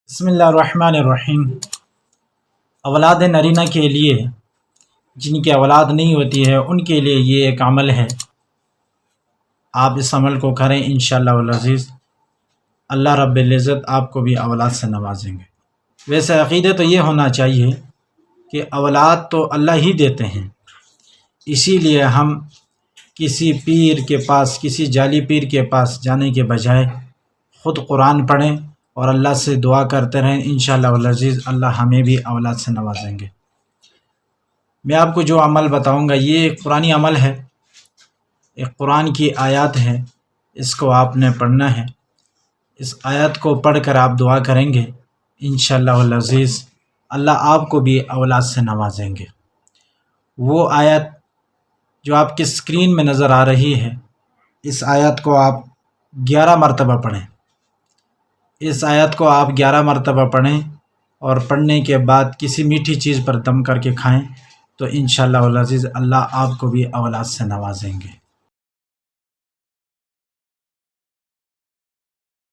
بسم اللہ الرحمن الرحیم۔ اولاد نرینہ کے لیے جن کی اولاد نہیں ہوتی ہے ان کے لیے یہ ایک عمل ہے، آپ اس عمل کو کریں انشاءاللہ العزیز اللہ رب العزت آپ کو بھی اولاد سے نوازیں گے۔ ویسے عقیدہ تو یہ ہونا چاہیے کہ اولاد تو اللہ ہی دیتے ہیں، اسی لیے ہم کسی پیر کے پاس، کسی جعلی پیر کے پاس جانے کے بجائے خود قرآن پڑھیں اور اللہ سے دعا کرتے رہیں، انشاءاللہ العزیز اللہ ہمیں بھی اولاد سے نوازیں گے۔ میں آپ کو جو عمل بتاؤں گا یہ ایک قرآنی عمل ہے، ایک قرآن کی آیات ہے، اس کو آپ نے پڑھنا ہے۔ اس آیات کو پڑھ کر آپ دعا کریں گے انشاءاللہ العزیز اللہ آپ کو بھی اولاد سے نوازیں گے۔ وہ آیت جو آپ کی اسکرین میں نظر آ رہی ہے، اس آیت کو آپ 11 مرتبہ پڑھیں۔ اس آیت کو آپ 11 مرتبہ پڑھیں اور پڑھنے کے بعد کسی میٹھی چیز پر دم کر کے کھائیں تو انشاءاللہ العزیز اللہ آپ کو بھی اولاد سے نوازیں گے۔